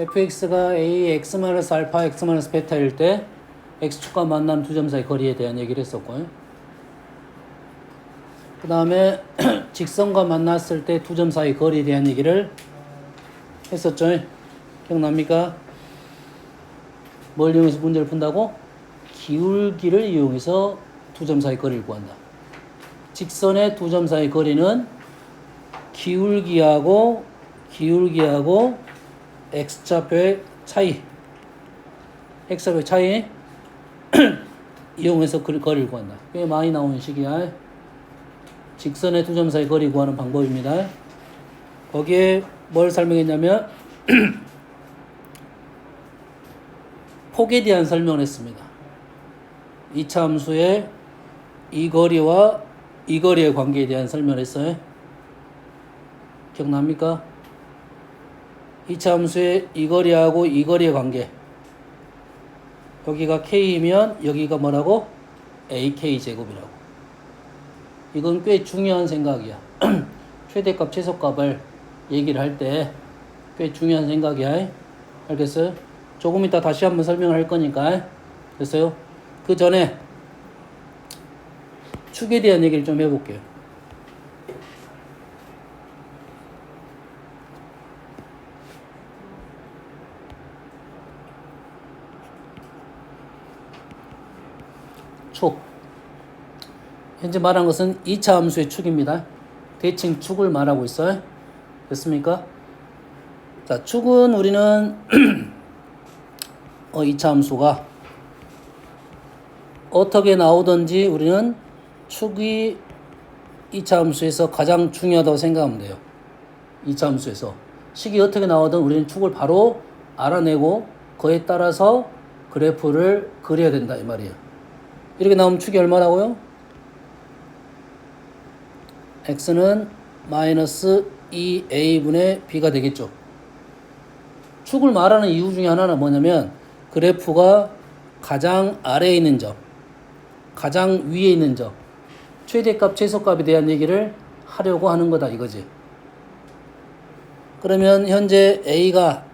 fx가 a x-알파 x-베타일 때 x축과 만나는 두 점 사이 거리에 대한 얘기를 했었고요. 그 다음에 직선과 만났을 때 두 점 사이 거리에 대한 얘기를 했었죠. 기억납니까? 뭘 이용해서 문제를 푼다고? 기울기를 이용해서 두 점 사이 거리를 구한다. 직선의 두 점 사이 거리는 기울기하고 x좌표의 차이, x좌표의 차이 이용해서 거리를 구한다. 꽤 많이 나오는 식이야. 직선의 두 점 사이 거리 구하는 방법입니다. 거기에 뭘 설명했냐면 폭에 대한 설명을 했습니다. 2차 함수의 이 거리와 이 거리의 관계에 대한 설명을 했어요. 기억납니까? 2차 함수의 이 거리하고 이 거리의 관계. 여기가 K이면 여기가 뭐라고? AK제곱이라고. 이건 꽤 중요한 생각이야. 최대값, 최소값을 얘기를 할 때 꽤 중요한 생각이야. 알겠어요? 조금 이따 다시 한번 설명을 할 거니까. 됐어요? 그 전에 축에 대한 얘기를 좀 해볼게요. 축. 현재 말한 것은 2차 함수의 축입니다. 대칭 축을 말하고 있어요. 됐습니까? 자, 축은 우리는 2차 함수가 어떻게 나오든지 우리는 축이 2차 함수에서 가장 중요하다고 생각하면 돼요. 2차 함수에서 식이 어떻게 나오든 우리는 축을 바로 알아내고 그에 따라서 그래프를 그려야 된다 이 말이에요. 이렇게 나오면 축이 얼마라고요? x는 마이너스 2a분의 b가 되겠죠. 축을 말하는 이유 중에 하나는 뭐냐면 그래프가 가장 아래에 있는 점, 가장 위에 있는 점, 최대값, 최소값에 대한 얘기를 하려고 하는 거다 이거지. 그러면 현재 a가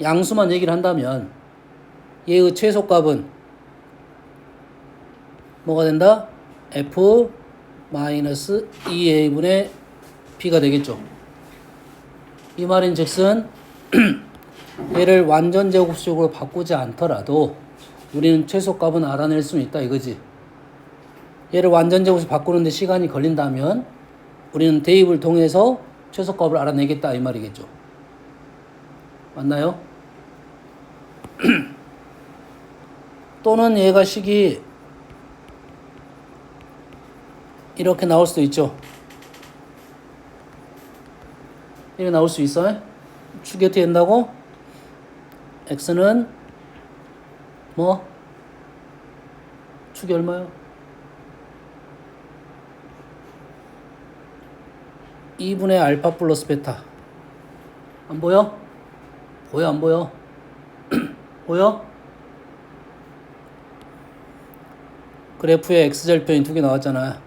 양수만 얘기를 한다면 얘의 최소값은 뭐가 된다? f 마이너스 2a분의 b가 되겠죠. 이 말인 즉슨 얘를 완전 제곱식으로 바꾸지 않더라도 우리는 최소값은 알아낼 수 있다 이거지. 얘를 완전 제곱식 바꾸는데 시간이 걸린다면 우리는 대입을 통해서 최소값을 알아내겠다 이 말이겠죠. 맞나요? 또는 얘가 식이 이렇게 나올 수도 있죠. 이렇게 나올 수 있어요. 축이 어떻게 된다고? x는 뭐? 축이 얼마요? 2분의 알파 플러스 베타. 안 보여? 보여 안 보여? 보여? 그래프에 x절편이 두 개 나왔잖아.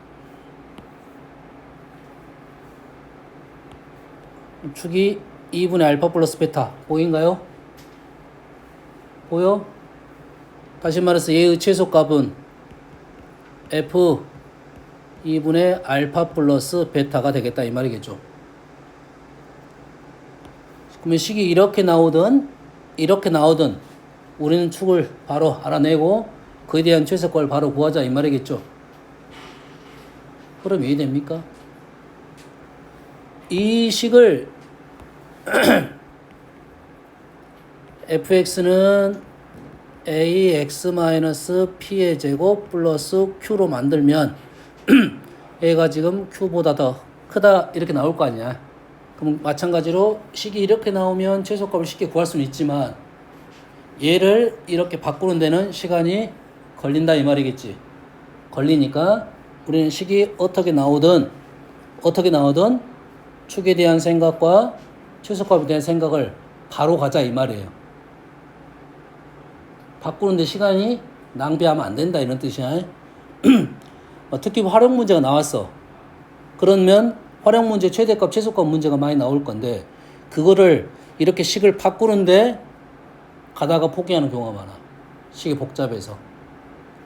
축이 2분의 알파 플러스 베타 보인가요? 보여? 다시 말해서 얘의 최소값은 f 2분의 알파 플러스 베타가 되겠다 이 말이겠죠. 그러면 식이 이렇게 나오든 우리는 축을 바로 알아내고 그에 대한 최소값을 바로 구하자 이 말이겠죠. 그럼 이해됩니까? 이 식을 fx는 ax-p의 제곱 플러스 q로 만들면 얘가 지금 q보다 더 크다 이렇게 나올 거 아니야. 그럼 마찬가지로 식이 이렇게 나오면 최소값을 쉽게 구할 수는 있지만 얘를 이렇게 바꾸는 데는 시간이 걸린다 이 말이겠지. 걸리니까 우리는 식이 어떻게 나오든 축에 대한 생각과 최소값에 대한 생각을 바로 가자 이 말이에요. 바꾸는데 시간이 낭비하면 안 된다 이런 뜻이야. 특히 활용 문제가 나왔어. 그러면 활용 문제 최대값 최소값 문제가 많이 나올 건데 그거를 이렇게 식을 바꾸는데 가다가 포기하는 경우가 많아. 식이 복잡해서.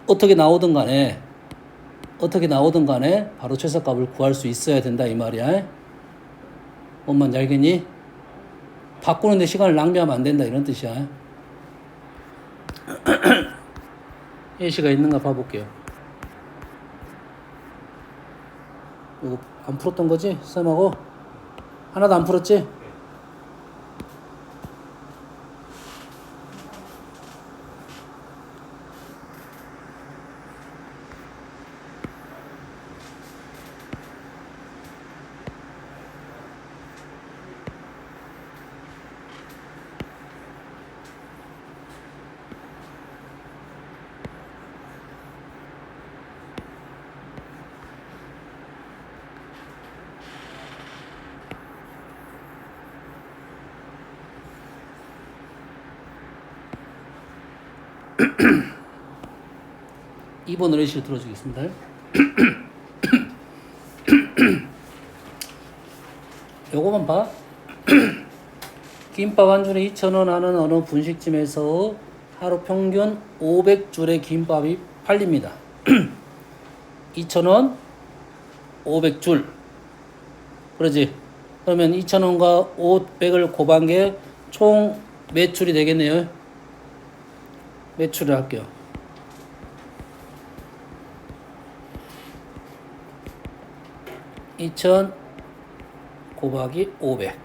어떻게 나오든 간에 바로 최소값을 구할 수 있어야 된다 이 말이야. 뭔 말인지 알겠니? 바꾸는데 시간을 낭비하면 안 된다 이런 뜻이야. 예시가 있는가 봐볼게요. 이거 안 풀었던 거지? 쌤하고? 하나도 안 풀었지? 이번 의뢰실 들어주겠습니다. 요거만 봐. 김밥 한 줄에 2,000원 하는 어느 분식집에서 하루 평균 500줄의 김밥이 팔립니다. 2,000원 500줄. 그러지? 그러면 2,000원과 500을 곱한 게 총 매출이 되겠네요. 매출을 할게요. 2,000 곱하기 500.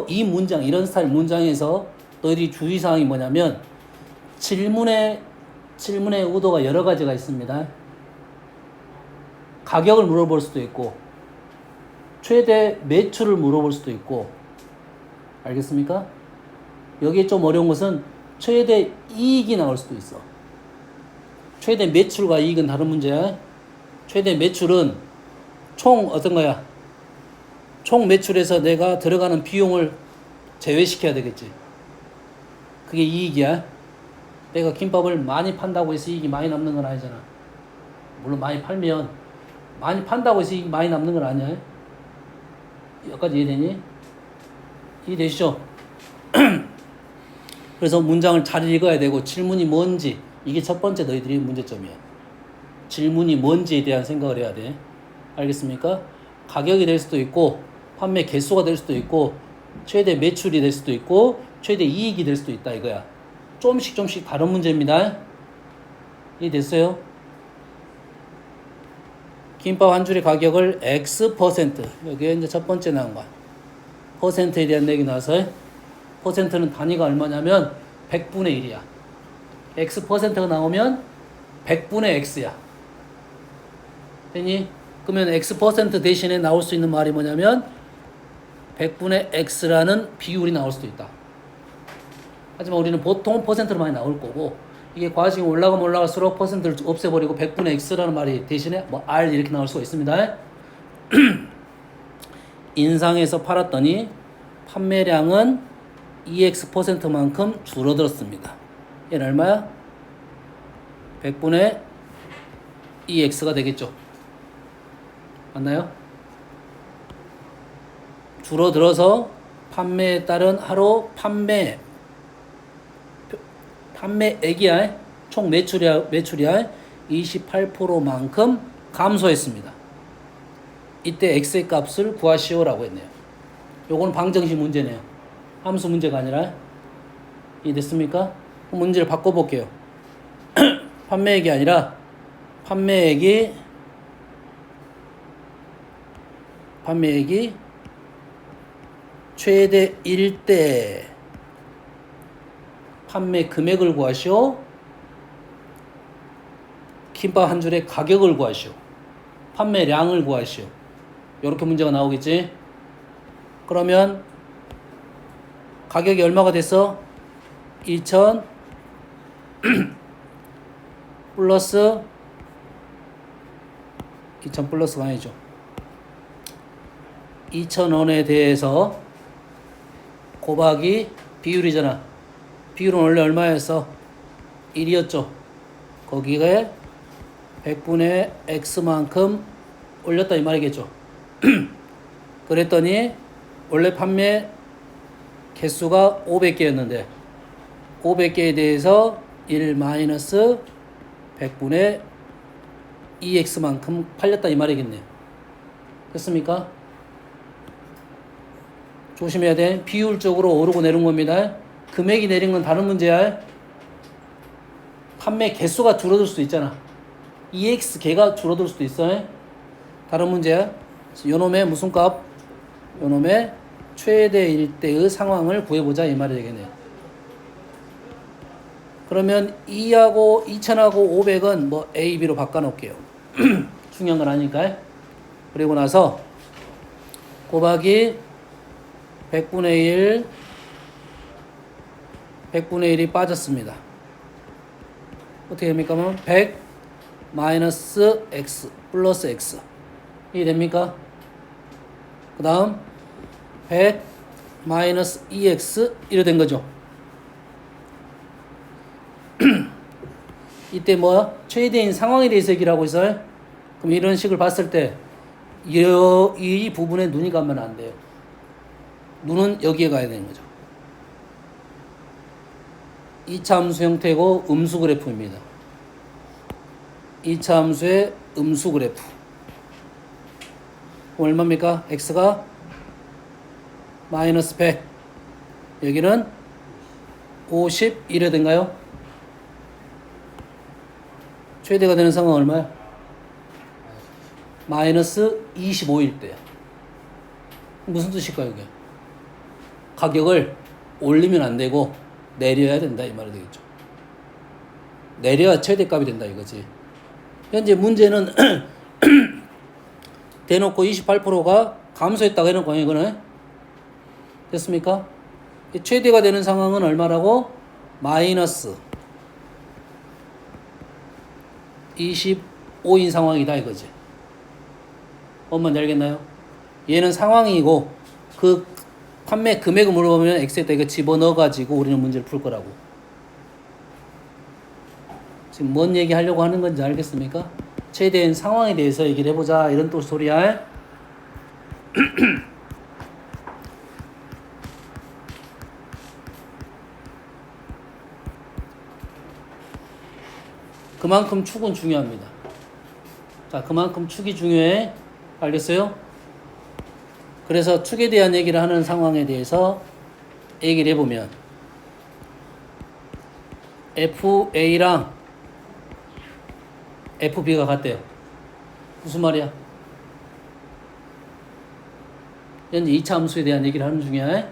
이 문장, 이런 스타일 문장에서 너희들이 주의사항이 뭐냐면 질문의 의도가 여러 가지가 있습니다. 가격을 물어볼 수도 있고 최대 매출을 물어볼 수도 있고, 알겠습니까? 여기에 좀 어려운 것은 최대 이익이 나올 수도 있어. 최대 매출과 이익은 다른 문제야. 최대 매출은 총 어떤 거야? 총 매출에서 내가 들어가는 비용을 제외시켜야 되겠지. 그게 이익이야. 내가 김밥을 많이 판다고 해서 이익이 많이 남는 건 아니잖아. 물론 많이 팔면 많이 판다고 해서 이익이 많이 남는 건 아니야. 여기까지 이해되니? 이해되시죠? 그래서 문장을 잘 읽어야 되고 질문이 뭔지, 이게 첫 번째 너희들이 문제점이야. 질문이 뭔지에 대한 생각을 해야 돼. 알겠습니까? 가격이 될 수도 있고 판매 개수가 될 수도 있고 최대 매출이 될 수도 있고 최대 이익이 될 수도 있다 이거야. 조금씩 다른 문제입니다. 이해됐어요? 김밥 한 줄의 가격을 X%, 여기에 이제 첫 번째 나온 거야. 퍼센트에 대한 얘기 나와서, 퍼센트는 단위가 얼마냐면 100분의 1이야. X%가 나오면 100분의 X야. 됐니? 그러면 X% 대신에 나올 수 있는 말이 뭐냐면 100분의 X라는 비율이 나올 수도 있다. 하지만 우리는 보통 퍼센트로 많이 나올 거고, 이게 과식이 올라가면 올라갈수록 퍼센트를 없애버리고 100분의 X라는 말이 대신에 뭐 R 이렇게 나올 수가 있습니다. 인상해서 팔았더니 판매량은 EX%만큼 줄어들었습니다. 얘는 얼마야? 100분의 EX가 되겠죠. 맞나요? 줄어들어서 판매에 따른 하루 판매액이야, 총 매출이야 28%만큼 감소했습니다. 이때 X의 값을 구하시오라고 했네요. 요거는 방정식 문제네요. 함수 문제가 아니라. 이해됐습니까? 문제를 바꿔볼게요. 판매액이 아니라 판매액이 최대 1대 판매 금액을 구하시오. 김밥 한 줄의 가격을 구하시오. 판매량을 구하시오. 이렇게 문제가 나오겠지. 그러면 가격이 얼마가 됐어? 2,000 플러스 2,000 플러스가 아니죠. 2,000원에 대해서 곱하기 비율이잖아. 비율은 원래 얼마였어? 1이었죠. 거기에 100분의 X만큼 올렸다 이 말이겠죠. 그랬더니 원래 판매 개수가 500개였는데 500개에 대해서 1 마이너스 100분의 2x만큼 팔렸다 이 말이겠네요. 됐습니까? 조심해야 돼. 비율적으로 오르고 내린 겁니다. 금액이 내린 건 다른 문제야. 판매 개수가 줄어들 수도 있잖아. 2x 개가 줄어들 수도 있어. 다른 문제야. 요놈의 무슨 값? 요놈의 최대일 때의 상황을 구해보자 이 말이 되겠네요. 그러면 2하고 2000하고 500은 뭐 A, B로 바꿔놓을게요. 중요한 건 아니니까. 그리고 나서 곱하기 100분의 100분의 1이 빠졌습니다. 어떻게 됩니까? 100 마이너스 x 플러스 x 이게 됩니까? 그 다음 100 마이너스 2x 이래 된 거죠. 이때 뭐야? 최대인 상황에 대해서 얘기를 하고 있어요. 그럼 이런 식을 봤을 때 이 부분에 눈이 가면 안 돼요. 눈은 여기에 가야 되는 거죠. 2차 함수 형태고 음수 그래프입니다. 2차 함수의 음수 그래프. 얼마입니까? x가 마이너스 100 여기는 51이 된가요? 최대가 되는 상황은 얼마야? 마이너스 25일 때야. 무슨 뜻일까요 이게? 가격을 올리면 안 되고 내려야 된다 이 말이 되겠죠. 내려야 최대값이 된다 이거지. 현재 문제는 대놓고 28%가 감소했다고 해놓고 이거는 됐습니까? 최대가 되는 상황은 얼마라고? 마이너스 25인 상황이다 이거지. 뭔 말인지 알겠나요? 얘는 상황이고 그 판매 금액을 물어보면 X에다 이거 집어넣어 가지고 우리는 문제를 풀 거라고. 지금 뭔 얘기 하려고 하는 건지 알겠습니까? 최대한 상황에 대해서 얘기를 해보자 이런 또 소리야. 그만큼 축은 중요합니다. 자, 그만큼 축이 중요해. 알겠어요? 그래서 축에 대한 얘기를 하는 상황에 대해서 얘기를 해보면 FA랑 FB가 같대요. 무슨 말이야? 현재 2차 함수에 대한 얘기를 하는 중이야.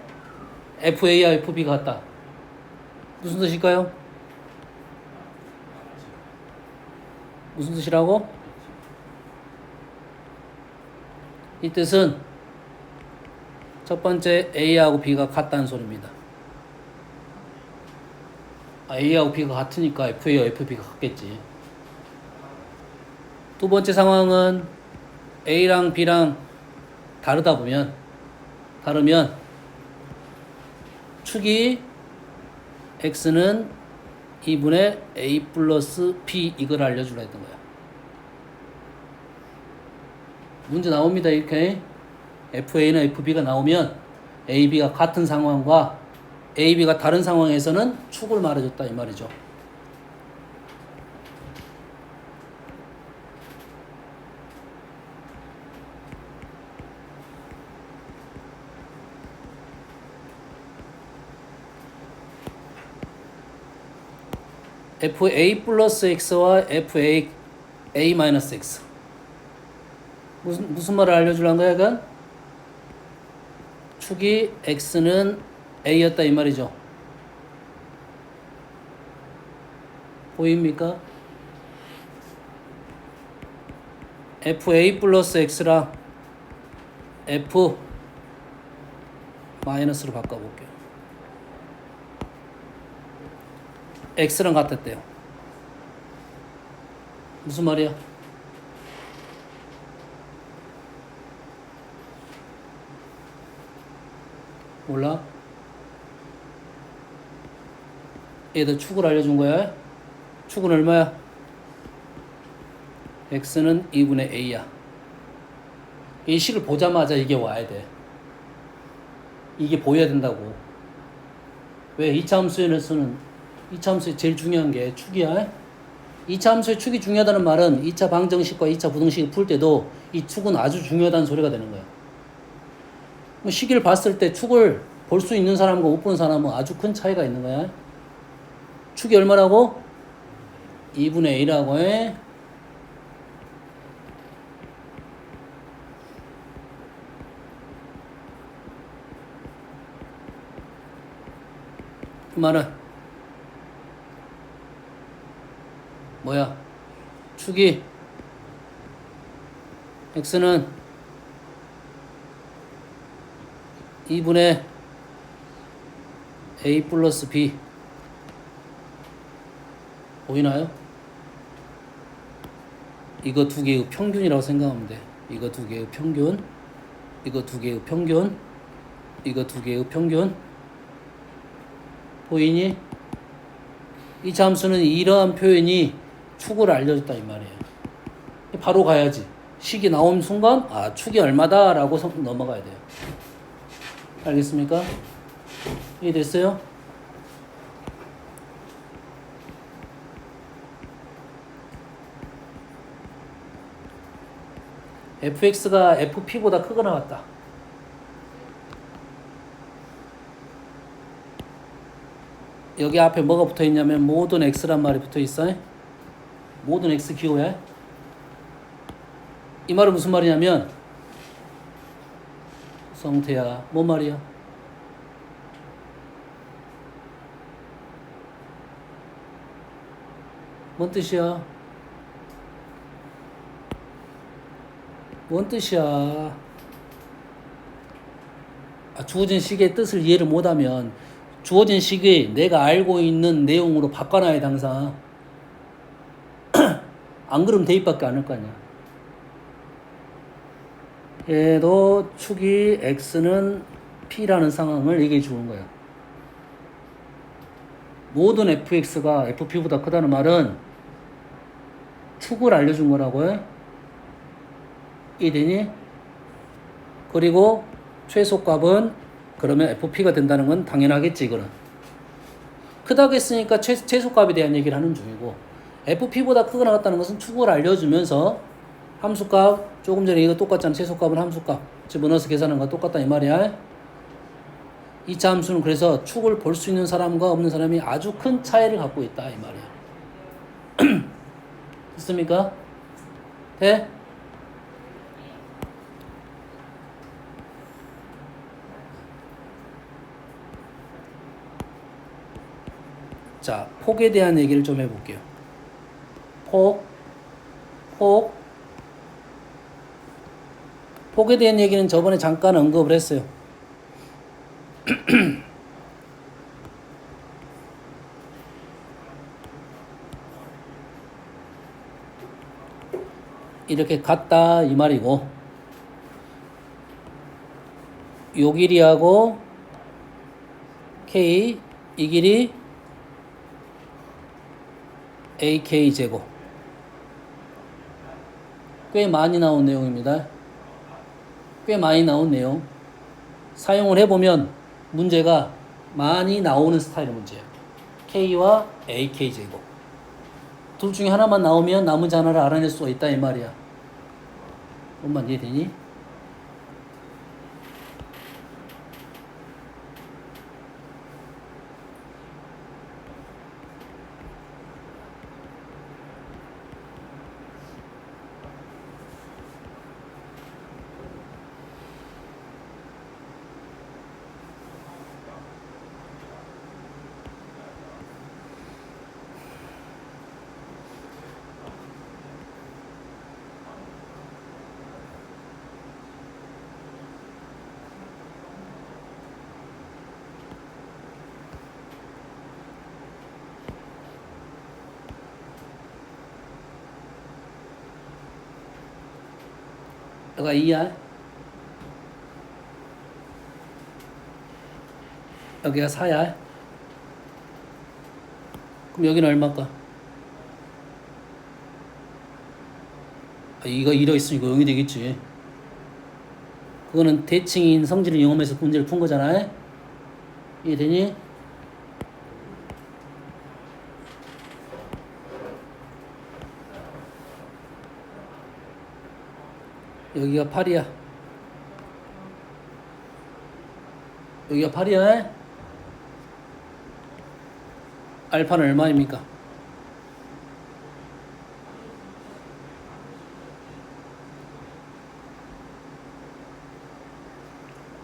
FA와 FB가 같다. 무슨 뜻일까요? 무슨 뜻이라고? 이 뜻은 첫 번째 A하고 B가 같다는 소리입니다. A하고 B가 같으니까 FA와 FB가 같겠지. 두 번째 상황은 A랑 B랑 다르면 축이 X는 2분의 A 플러스 B 이걸 알려주려 했던 거야. 문제 나옵니다. 이렇게 FA나 FB가 나오면 AB가 같은 상황과 AB가 다른 상황에서는 축을 말해줬다 이 말이죠. FA 플러스 X와 FA A 마이너스 X 무슨 말을 알려주려는 거야 이건? 축이 X는 A였다 이 말이죠. 보입니까? FA 플러스 X랑 F 마이너스로 바꿔볼게요. X랑 같았대요. 무슨 말이야? 몰라? 얘도 축을 알려준 거야. 축은 얼마야? X는 2분의 A야. 이 식을 보자마자 이게 와야 돼. 이게 보여야 된다고. 왜? 2차 함수에서는 2차 함수의 제일 중요한 게 축이야. 2차 함수의 축이 중요하다는 말은 2차 방정식과 2차 부등식을 풀 때도 이 축은 아주 중요하다는 소리가 되는 거야. 식을 봤을 때 축을 볼 수 있는 사람과 못 보는 사람은 아주 큰 차이가 있는 거야. 축이 얼마라고? 2분의 1하고 해. 그 말은 뭐야? 축이 x는 2분의 a 플러스 b 보이나요? 이거 두 개의 평균이라고 생각하면 돼. 이거 두 개의 평균, 이거 두 개의 평균, 이거 두 개의 평균. 보이니? 이 함수는 이러한 표현이 축을 알려줬다 이 말이에요. 바로 가야지. 식이 나온 순간 아 축이 얼마다 라고 넘어가야 돼요. 알겠습니까? 이해됐어요? fx가 fp보다 크거나 같다. 여기 앞에 뭐가 붙어 있냐면 모든 x란 말이 붙어 있어. 모든 x 기호야. 이 말은 무슨 말이냐면 성태야 뭔 말이야? 뭔 뜻이야? 뭔 뜻이야? 주어진 식의 뜻을 이해를 못하면 주어진 식이 내가 알고 있는 내용으로 바꿔놔야 돼 항상. 안 그러면 대입밖에 안 할 거 아니야. 얘도 축이 x는 p라는 상황을 얘기해 주는 거야. 모든 fx가 fp보다 크다는 말은 축을 알려준 거라고요. 이해되니? 그리고 최소값은 그러면 fp가 된다는 건 당연하겠지 이거는. 크다고 했으니까 최소값에 대한 얘기를 하는 중이고 fp보다 크거나 같다는 것은 축을 알려주면서 함수값 조금 전에 이거 똑같잖아. 최소값은 함수값 집어넣어서 계산한 거 똑같다 이 말이야. 2차 함수는 그래서 축을 볼 수 있는 사람과 없는 사람이 아주 큰 차이를 갖고 있다 이 말이야. 됐습니까? 돼? 자, 폭에 대한 얘기를 좀 해볼게요. 폭에 대한 얘기는 저번에 잠깐 언급을 했어요. 이렇게 같다 이 말이고 요 길이하고 k 이 길이 AK 제곱. 꽤 많이 나온 내용입니다. 꽤 많이 나온 내용. 사용을 해보면 문제가 많이 나오는 스타일의 문제예요. K와 AK 제곱. 둘 중에 하나만 나오면 나머지 하나를 알아낼 수가 있다 이 말이야. 뭔 이해되니? 여기가 2야. 여기가 4야. 그럼 여기는 얼마일까? 이거 1어 있으면 이거 0이 되겠지. 그거는 대칭인 성질을 이용해서 문제를 푼 거잖아. 이해되니? 여기가 8이야. 여기가 8이야. 알파는 얼마입니까?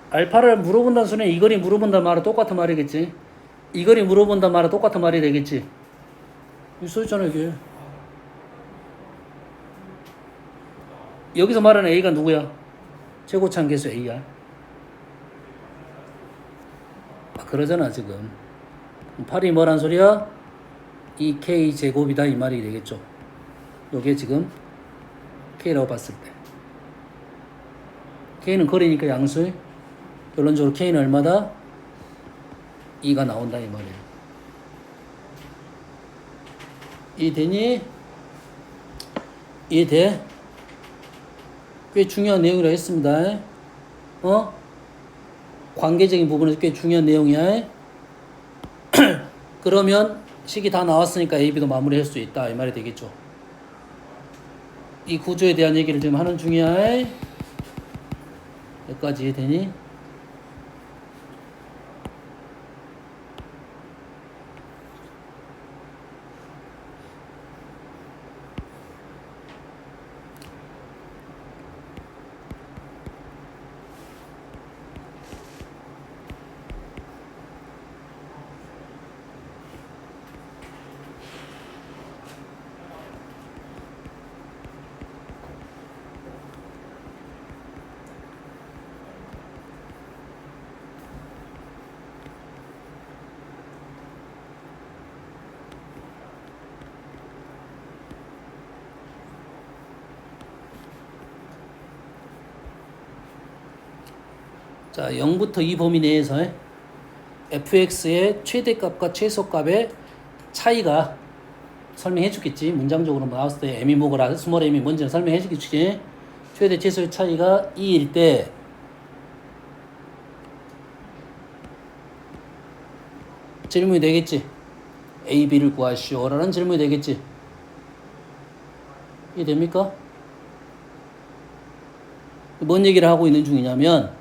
알파를 물어본다는 소리는 이거리 물어본다는 말은 똑같은 말이겠지. 이거리 물어본다는 말은 똑같은 말이 되겠지. 여기 써있잖아 여기. 여기서 말하는 A가 누구야? 최고차항 계수 A야. 그러잖아 지금. 8이 뭐란 소리야? 2K 제곱이다 이 말이 되겠죠. 요게 지금 K라고 봤을 때 K는 거리니까 양수. 결론적으로 K는 얼마다? 2가 나온다 이 말이에요. 이해되니? 이해돼? 꽤 중요한 내용이라 했습니다. 관계적인 부분에서 꽤 중요한 내용이야. 그러면 식이 다 나왔으니까 A, B도 마무리할 수 있다 이 말이 되겠죠. 이 구조에 대한 얘기를 지금 하는 중이야. 여기까지 이해되니? 자, 0부터 2 범위 내에서 fx의 최대값과 최소값의 차이가 설명해 주겠지. 문장적으로 나왔을 때 m이 뭐고라 스몰 m이 뭔지는 설명해 주겠지. 최대 최소의 차이가 2일 때 질문이 되겠지. A, B를 구하시오라는 질문이 되겠지. 이해됩니까? 뭔 얘기를 하고 있는 중이냐면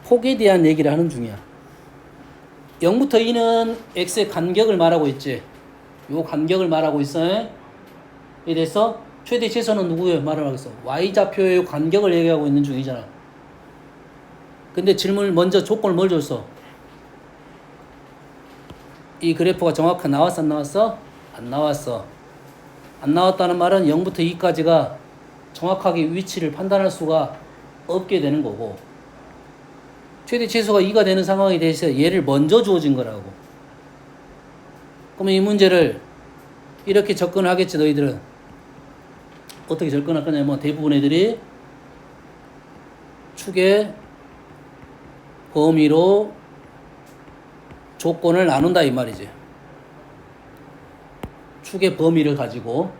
폭에 대한 얘기를 하는 중이야. 0부터 2는 x의 간격을 말하고 있지. 요 간격을 말하고 있어. 이래서 최대 최소는 누구예요? 말을 하겠어. y좌표의 간격을 얘기하고 있는 중이잖아. 근데 질문을 먼저 조건을 뭘 줬어? 이 그래프가 정확하게 나왔어? 안 나왔어? 안 나왔어. 안 나왔다는 말은 0부터 2까지가 정확하게 위치를 판단할 수가 없게 되는 거고, 최대 최소가 2가 되는 상황에 대해서 얘를 먼저 주어진 거라고. 그러면 이 문제를 이렇게 접근을 하겠지. 너희들은 어떻게 접근할 거냐면 대부분 애들이 축의 범위로 조건을 나눈다 이 말이지. 축의 범위를 가지고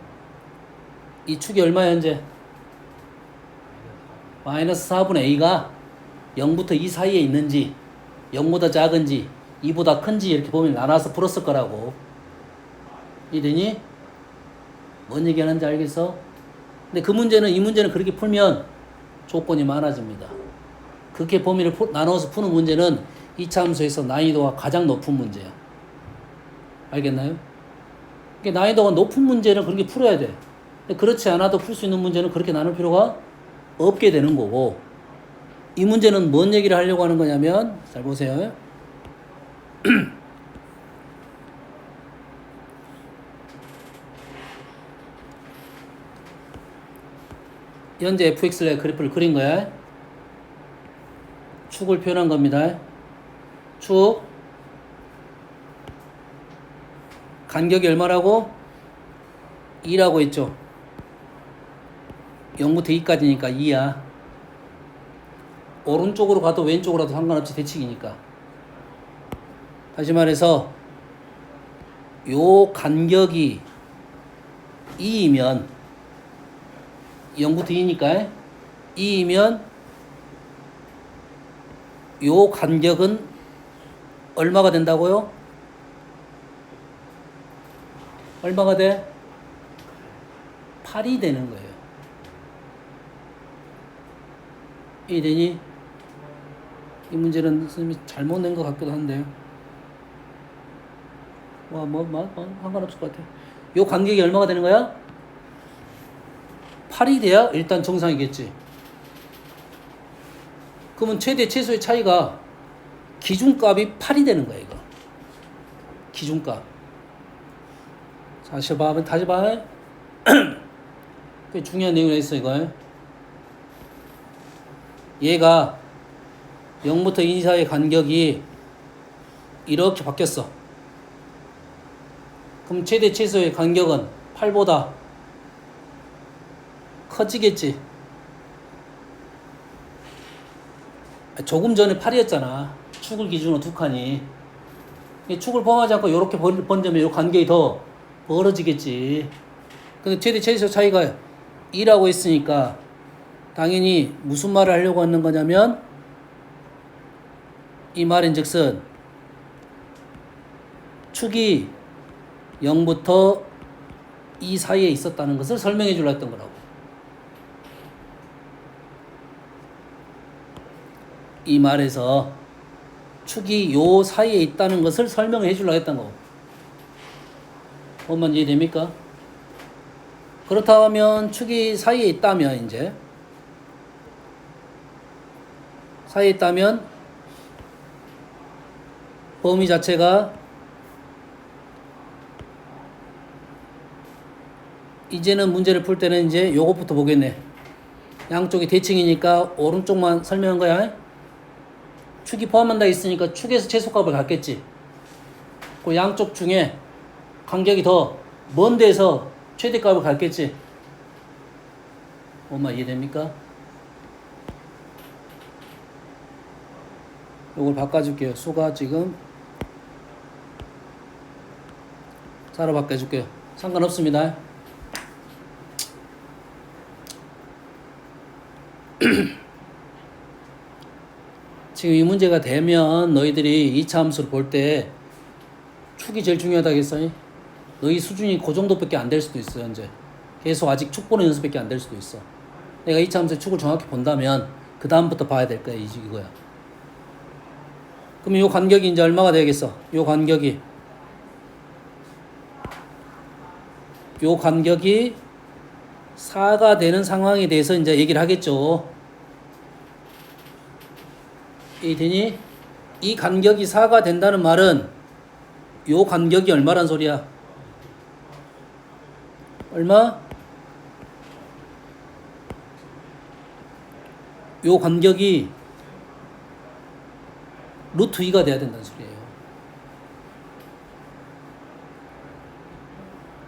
이 축이 얼마야 현재? 마이너스 4분의 A가 0부터 2 사이에 있는지 0보다 작은지 2보다 큰지 이렇게 범위를 나눠서 풀었을 거라고. 이해되니? 뭔 얘기하는지 알겠어? 근데 이 문제는 그렇게 풀면 조건이 많아집니다. 그렇게 범위를 나눠서 푸는 문제는 이차 함수에서 난이도가 가장 높은 문제야. 알겠나요? 그러니까 난이도가 높은 문제는 그렇게 풀어야 돼. 근데 그렇지 않아도 풀 수 있는 문제는 그렇게 나눌 필요가 없게 되는 거고, 이 문제는 뭔 얘기를 하려고 하는 거냐면, 잘 보세요. 현재 fx의 그래프를 그린 거야. 축을 표현한 겁니다. 축 간격이 얼마라고? 2라고 했죠. 0부터 2까지니까 2야. 오른쪽으로 가도 왼쪽으로 가도 상관없이 대칭이니까. 다시 말해서 요 간격이 2이면 0부터 2니까 2이면 요 간격은 얼마가 된다고요? 얼마가 돼? 8이 되는 거예요. 이 되니? 이 문제는 선생님이 잘못 낸 것 같기도 한데요. 상관없을 것 같아요. 요 간격이 얼마가 되는 거야? 8이 돼야 일단 정상이겠지. 그러면 최대 최소의 차이가 기준값이 8이 되는 거야, 이거. 기준값. 다시 봐. 꽤 중요한 내용이 있어, 이거. 얘가 0부터 2 사이의 간격이 이렇게 바뀌었어. 그럼 최대 최소의 간격은 8보다 커지겠지. 조금 전에 8이었잖아. 축을 기준으로 두 칸이. 축을 포함하지 않고 이렇게 번지면 이 간격이 더 벌어지겠지. 근데 최대 최소 차이가 2라고 했으니까 당연히 무슨 말을 하려고 하는 거냐면 이 말인즉슨 축이 0부터 2 사이에 있었다는 것을 설명해 주려 했던 거라고. 이 말에서 축이 요 사이에 있다는 것을 설명해 주려 했던 거고. 뭔 말인지 이해됩니까? 그렇다면 축이 사이에 있다면 이제 사이에 있다면 범위 자체가 이제는 문제를 풀 때는 이제 요것부터 보겠네. 양쪽이 대칭이니까 오른쪽만 설명한 거야. 축이 포함한다 있으니까 축에서 최소값을 갖겠지. 그 양쪽 중에 간격이 더 먼 데서 최대값을 갖겠지. 엄마 이해됩니까? 요걸 바꿔줄게요. 수가 지금 4로 바꿔줄게요. 상관없습니다. 지금 이 문제가 되면 너희들이 2차 함수를 볼 때 축이 제일 중요하다겠어. 너희 수준이 그 정도밖에 안 될 수도 있어. 현재 계속 아직 축 보는 연습밖에 안 될 수도 있어. 내가 2차 함수의 축을 정확히 본다면 그 다음부터 봐야 될 거야. 이거야. 그럼 이 간격이 이제 얼마가 되겠어? 이 간격이 4가 되는 상황에 대해서 이제 얘기를 하겠죠. 이되니? 이 간격이 4가 된다는 말은 요 간격이 얼마란 소리야? 얼마? 요 간격이 루트 2가 돼야 된다는 소리예요.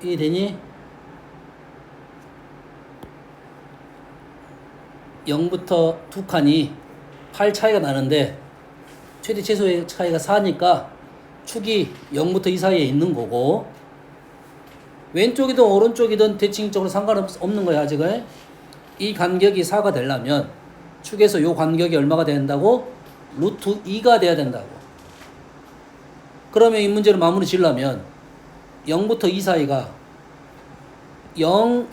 이해되니? 0부터 두 칸이 8 차이가 나는데 최대 최소의 차이가 4니까 축이 0부터 2 사이에 있는 거고, 왼쪽이든 오른쪽이든 대칭적으로 상관없는 거야. 아직은 이 간격이 4가 되려면 축에서 요 간격이 얼마가 된다고? 루트 2가 돼야 된다고. 그러면 이 문제를 마무리 지으려면 0부터 2 사이가 0,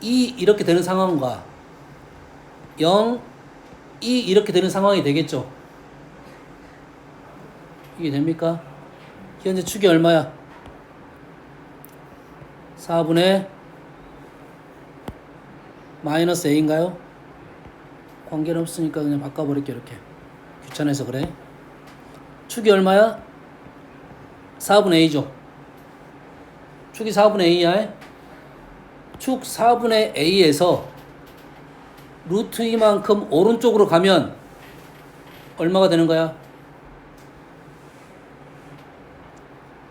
2 이렇게 되는 상황과 0, 2 이렇게 되는 상황이 되겠죠. 이게 됩니까? 현재 축이 얼마야? 4분의 마이너스 a인가요? 관계는 없으니까 그냥 바꿔버릴게. 이렇게 귀찮아서 그래. 축이 얼마야? 4분의 a죠. 축이 4분의 a야. 축 4분의 a에서 루트 2만큼 오른쪽으로 가면 얼마가 되는 거야?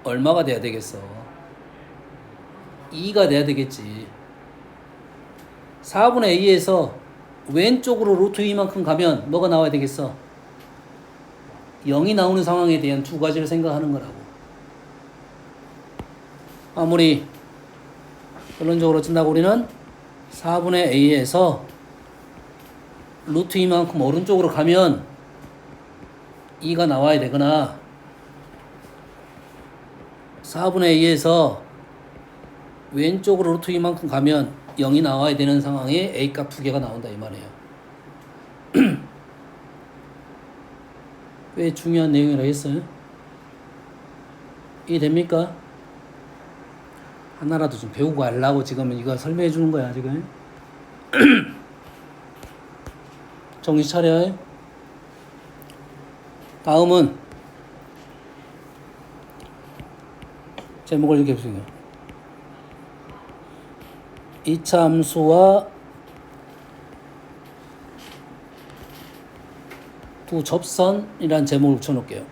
얼마가 돼야 되겠어? 2가 돼야 되겠지. 4분의 a에서 왼쪽으로 루트 2만큼 가면 뭐가 나와야 되겠어? 0이 나오는 상황에 대한 두 가지를 생각하는 거라고. 아무리 결론적으로 친다고 우리는 4분의 a에서 루트 2만큼 오른쪽으로 가면 2가 나와야 되거나 4분의 a에서 왼쪽으로 루트 2만큼 가면 0이 나와야 되는 상황에 a값 두 개가 나온다 이 말이에요. 꽤 중요한 내용이라 했어요. 이해됩니까? 하나라도 좀 배우고 하려고 지금 이거 설명해 주는 거야 지금. 정신 차려. 다음은 제목을 이렇게 해보세요. 2차 함수와 두 접선이라는 제목을 붙여놓을게요.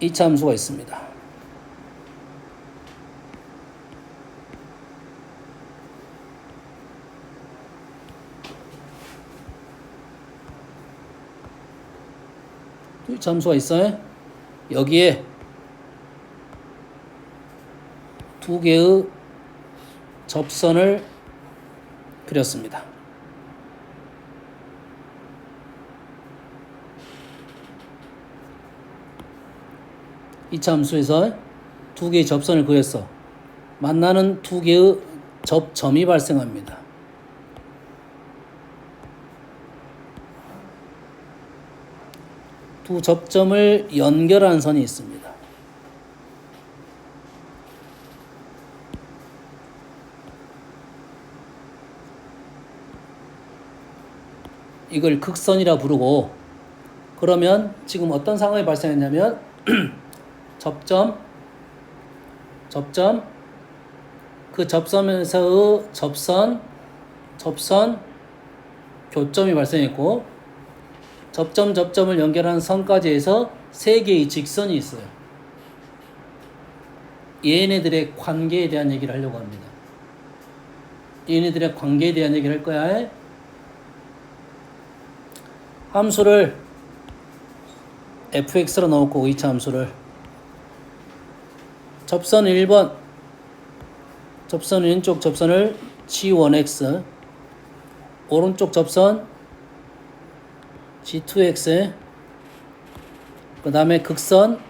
2차 함수가 있습니다. 두 2차 함수가 있어요. 여기에 두 개의 접선을 그렸습니다. 이차 함수에서 두 개의 접선을 그렸어. 만나는 두 개의 접점이 발생합니다. 두 접점을 연결하는 선이 있습니다. 이걸 극선이라 부르고, 그러면 지금 어떤 상황이 발생했냐면 접점, 그 접선에서의 접선, 교점이 발생했고, 접점을 연결하는 선까지 해서 세 개의 직선이 있어요. 얘네들의 관계에 대한 얘기를 하려고 합니다. 얘네들의 관계에 대한 얘기를 할 거야. 함수를 fx로 넣고 2차 함수를 접선 1번 접선 왼쪽 접선을 g1x, 오른쪽 접선 g2x, 그 다음에 극선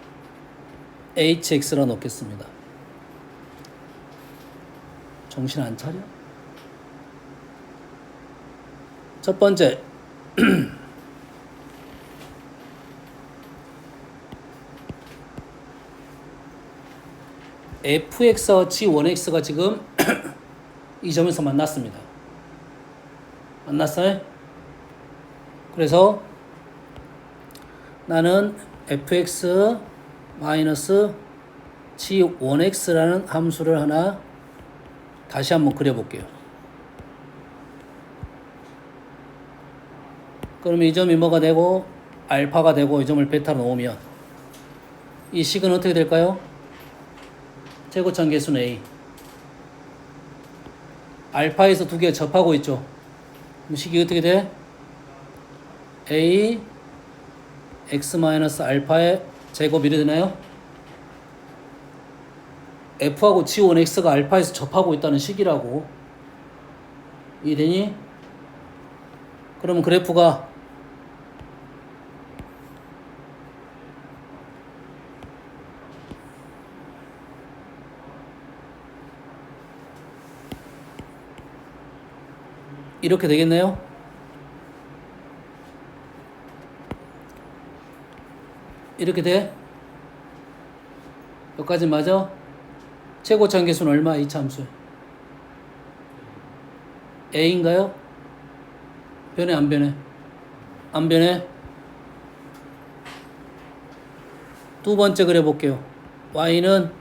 hx로 넣겠습니다. 정신 안 차려? 첫 번째 fx와 g1x가 지금 이 점에서 만났습니다. 만났어요? 그래서 나는 fx 마이너스 g1x라는 함수를 하나 다시 한번 그려볼게요. 그러면 이 점이 뭐가 되고 알파가 되고 이 점을 베타로 놓으면 이 식은 어떻게 될까요? 최고점 개수는 a. 알파에서 두 개가 접하고 있죠. 그럼 식이 어떻게 돼? a x 마이너스 알파의 제곱 이래 되나요? f하고 g1x가 알파에서 접하고 있다는 식이라고. 이해되니? 그러면 그래프가 이렇게 되겠네요. 이렇게 돼? 여기까지 맞아? 최고점 개수는 얼마? 2차 함수 a인가요? 변해 안 변해? 안 변해? 두 번째 그려볼게요. y는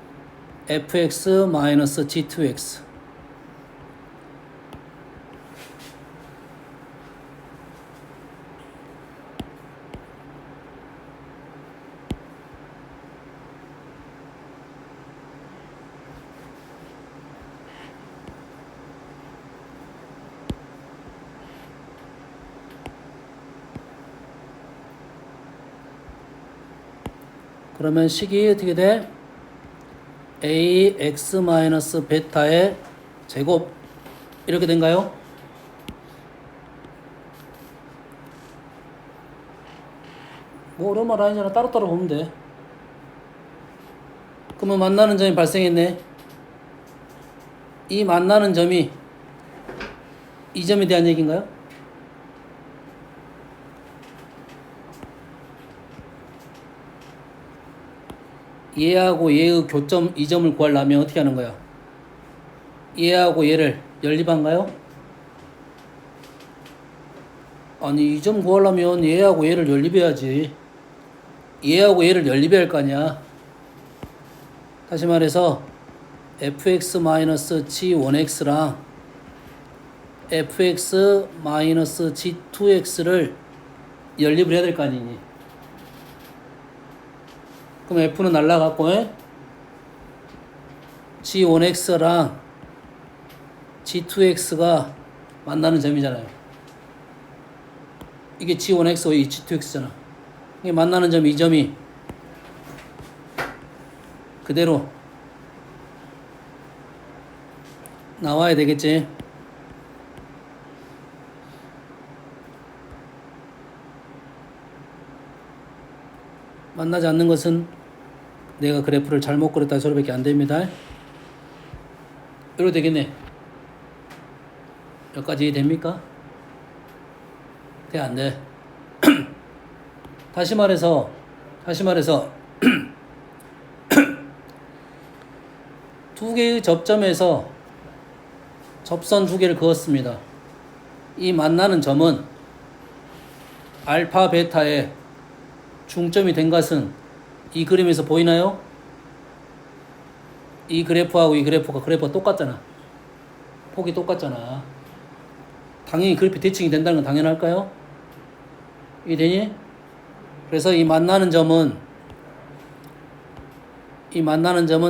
fx 마이너스 g2x. 그러면 식이 어떻게 돼? ax 마이너스 베타의 제곱 이렇게 된가요? 뭐 어려운 말 아니잖아. 따로따로 보면 돼. 그러면 만나는 점이 발생했네. 이 만나는 점이 이 점에 대한 얘기인가요? 얘하고 얘의 교점 이 점을 구하려면 어떻게 하는 거야? 얘하고 얘를 연립한가요? 아니 이 점 구하려면 얘하고 얘를 연립해야지. 얘하고 얘를 연립해야 할 거 아니야. 다시 말해서 fx-g1x랑 fx-g2x를 연립을 해야 될 거 아니니. 그럼 f는 날라갔고 g1x랑 g2x가 만나는 점이잖아요. 이게 g1x고 이 g2x잖아. 이게 만나는 점 이 점이 그대로 나와야 되겠지. 만나지 않는 것은 내가 그래프를 잘못 그렸다는 소리밖에 안 됩니다. 이러면 되겠네. 여기까지 이해됩니까? 돼, 안 돼? 다시 말해서 두 개의 접점에서 접선 두 개를 그었습니다. 이 만나는 점은 알파 베타의 중점이 된 것은 이 그림에서 보이나요? 이 그래프하고 이 그래프가 똑같잖아. 폭이 똑같잖아. 당연히 그래프 대칭이 된다는 건 당연할까요? 이해되니? 그래서 이 만나는 점은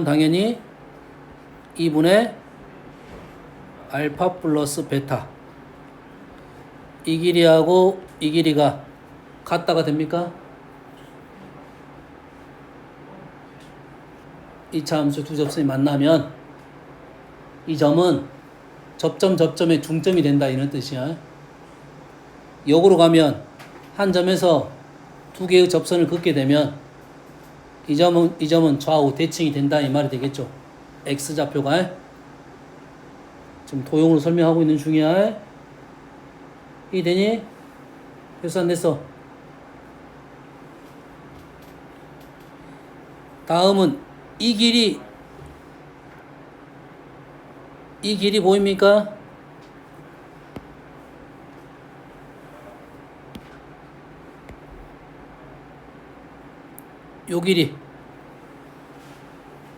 당연히 2분의 알파 플러스 베타. 이 길이하고 이 길이가 같다가 됩니까? 이차 함수 두 접선이 만나면 이 점은 접점의 중점이 된다 이런 뜻이야. 역으로 가면 한 점에서 두 개의 접선을 긋게 되면 이 점은 좌우 대칭이 된다 이 말이 되겠죠. X좌표가 지금 도형으로 설명하고 있는 중이야. 이해되니? 됐어 안 됐어? 다음은 이 길이 보입니까? 요 길이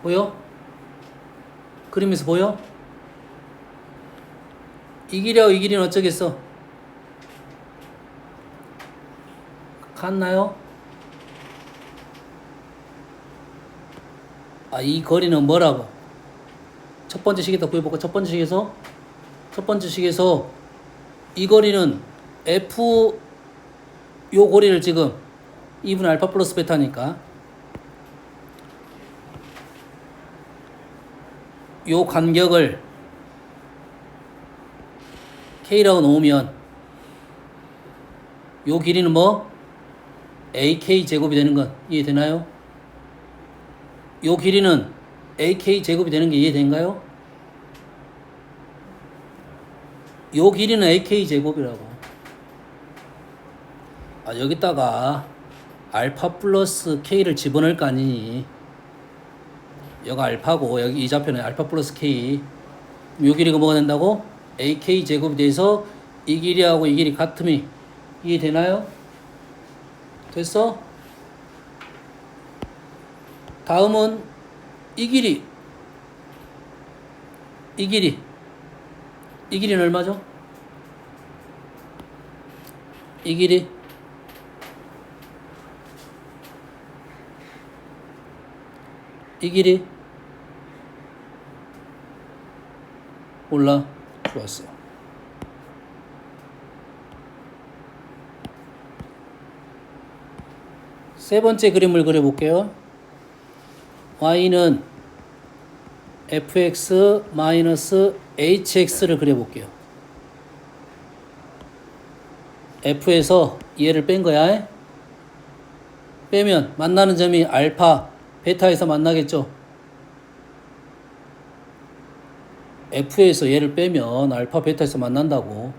보여? 그림에서 보여? 이 길이하고 이 길이는 어쩌겠어? 같나요? 이 거리는 뭐라고? 첫 번째 식에다 구해볼까? 첫 번째 식에서 이 거리는 F 요 거리를 지금 2분의 알파 플러스 베타니까 요 간격을 K라고 놓으면 요 길이는 뭐? AK 제곱이 되는 건 이해되나요? 요 길이는 AK 제곱이 되는 게 이해된가요? 요 길이는 AK 제곱이라고. 여기다가 알파 플러스 K를 집어넣을 거 아니니. 여기가 알파고 여기 이 좌표는 알파 플러스 K. 요 길이가 뭐가 된다고? AK 제곱이 돼서 이 길이하고 이 길이 같음이 이해되나요? 됐어? 다음은 이 길이는 얼마죠? 이 길이 몰라. 좋았어. 세 번째 그림을 그려볼게요. y는 fx 마이너스 hx를 그려볼게요. f에서 얘를 뺀 거야. 빼면 만나는 점이 알파, 베타에서 만나겠죠. f에서 얘를 빼면 알파, 베타에서 만난다고.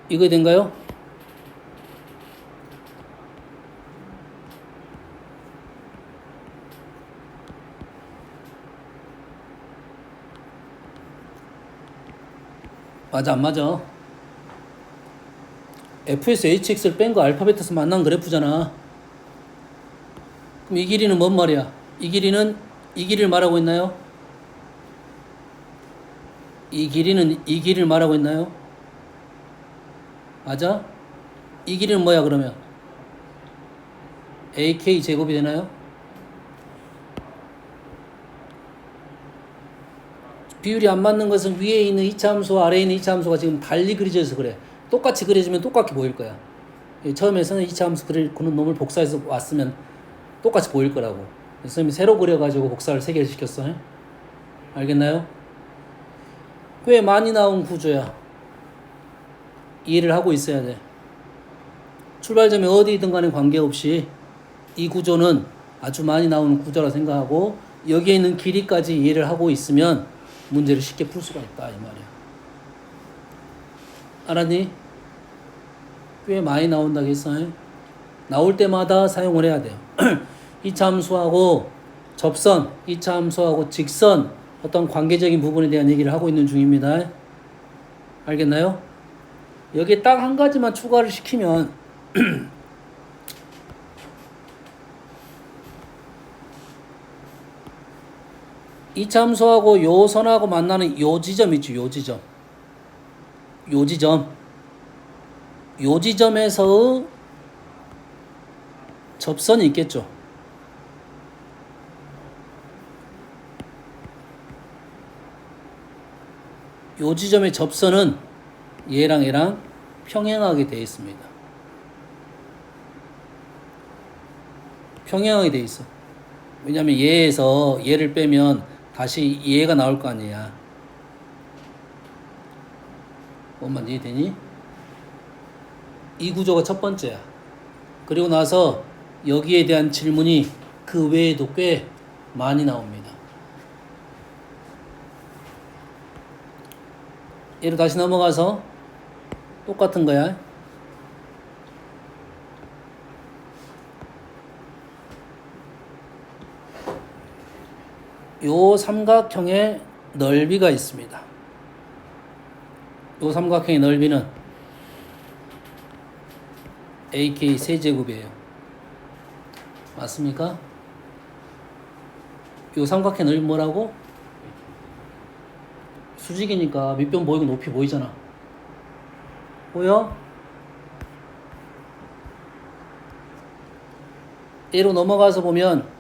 이거 된가요? 맞아, 안 맞아? f에서 hx를 뺀 거 알파, 베타에서 만난 그래프잖아. 그럼 이 길이는 뭔 말이야? 이 길이를 말하고 있나요? 이 길이를 말하고 있나요? 맞아? 이 길이는 뭐야 그러면? AK 제곱이 되나요? 비율이 안 맞는 것은 위에 있는 이차함수와 아래에 있는 이차함수가 지금 달리 그려져서 그래. 똑같이 그려지면 똑같게 보일 거야. 처음에서는 이차함수 그는 놈을 복사해서 왔으면 똑같이 보일 거라고. 선생님이 새로 그려가지고 복사를 3개를 시켰어. 알겠나요? 꽤 많이 나온 구조야. 이해를 하고 있어야 돼. 출발점이 어디든 간에 관계없이 이 구조는 아주 많이 나오는 구조라 생각하고 여기에 있는 길이까지 이해를 하고 있으면 문제를 쉽게 풀 수가 있다 이 말이야. 알았니? 꽤 많이 나온다고 했어. 나올 때마다 사용을 해야 돼요. 이차함수하고 접선, 이차함수하고 직선 어떤 관계적인 부분에 대한 얘기를 하고 있는 중입니다. 알겠나요? 여기에 딱 한 가지만 추가를 시키면 이차함수하고 요 선하고 만나는 요 지점 있죠. 요 지점에서의 접선이 있겠죠. 요 지점의 접선은 얘랑 평행하게 되어 있습니다. 평행하게 되어 있어. 왜냐면 얘에서 얘를 빼면 다시 얘가 나올 거 아니야. 뭔만 이해되니? 이 구조가 첫 번째야. 그리고 나서 여기에 대한 질문이 그 외에도 꽤 많이 나옵니다. 얘로 다시 넘어가서 똑같은 거야. 요 삼각형의 넓이가 있습니다. 요 삼각형의 넓이는 AK 세제곱이에요. 맞습니까? 요 삼각형 넓이 뭐라고? 수직이니까 밑변 보이고 높이 보이잖아. 보여? 얘로 넘어가서 보면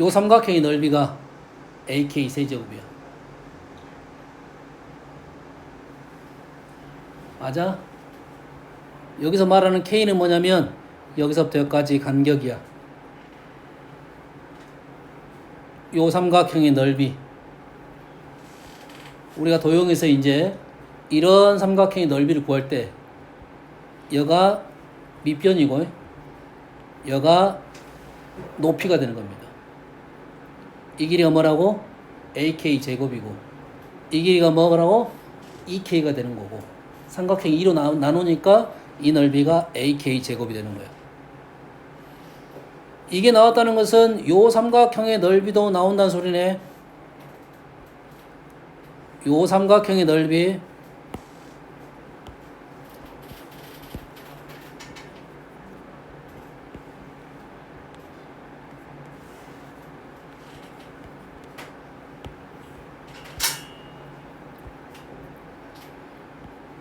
요 삼각형의 넓이가 AK 세제곱이야. 맞아? 여기서 말하는 K는 뭐냐면 여기서부터 여기까지 간격이야. 요 삼각형의 넓이. 우리가 도형에서 이제 이런 삼각형의 넓이를 구할 때 여가 밑변이고 여가 높이가 되는 겁니다. 이 길이가 뭐라고? AK 제곱이고 이 길이가 뭐라고? EK가 되는 거고 삼각형이 2로 나누니까 이 넓이가 AK 제곱이 되는 거야. 이게 나왔다는 것은 요 삼각형의 넓이도 나온다는 소리네. 요 삼각형의 넓이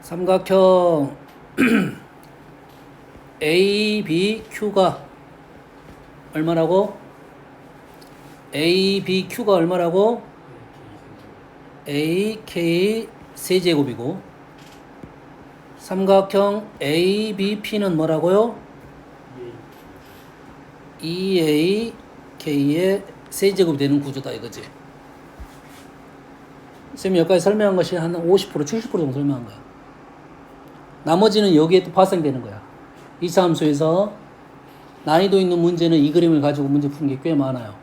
삼각형 ABQ가 얼마라고? ABQ가 얼마라고? AK 세제곱이고 삼각형 ABP는 뭐라고요? EAK의 세제곱이 되는 구조다 이거지. 쌤이 여기까지 설명한 것이 한 50%, 70% 정도 설명한 거야. 나머지는 여기에 또 파생되는 거야. 2차 함수에서 난이도 있는 문제는 이 그림을 가지고 문제 푸는 게 꽤 많아요.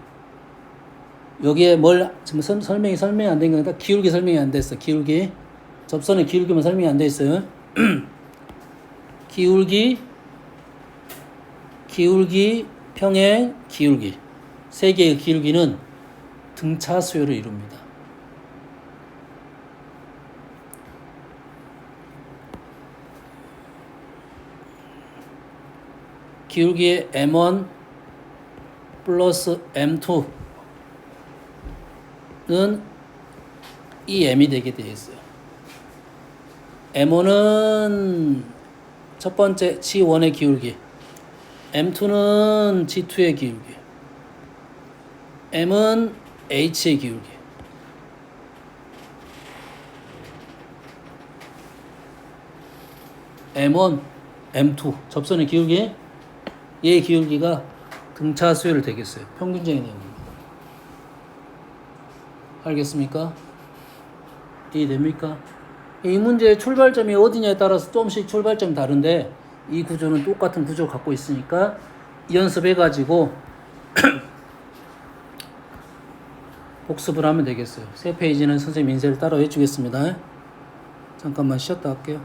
여기에 뭘 지금 설명이 안 된 거니까 기울기 설명이 안 됐어. 기울기 접선의 기울기만 설명이 안 돼 있어요. 기울기, 평행, 기울기 세 개의 기울기는 등차 수열을 이룹니다. 기울기의 M1 플러스 M2는 이 M이 되게 되어 있어요. M1은 첫 번째 G1의 기울기, M2는 G2의 기울기, M은 H의 기울기. M1, M2 접선의 기울기, 얘의 기울기가 등차 수열을 되겠어요. 평균적인 내용입니다. 알겠습니까? 이해됩니까? 이 문제의 출발점이 어디냐에 따라서 조금씩 출발점이 다른데 이 구조는 똑같은 구조를 갖고 있으니까 연습해가지고 복습을 하면 되겠어요. 세 페이지는 선생님 인쇄를 따로 해주겠습니다. 잠깐만 쉬었다 할게요.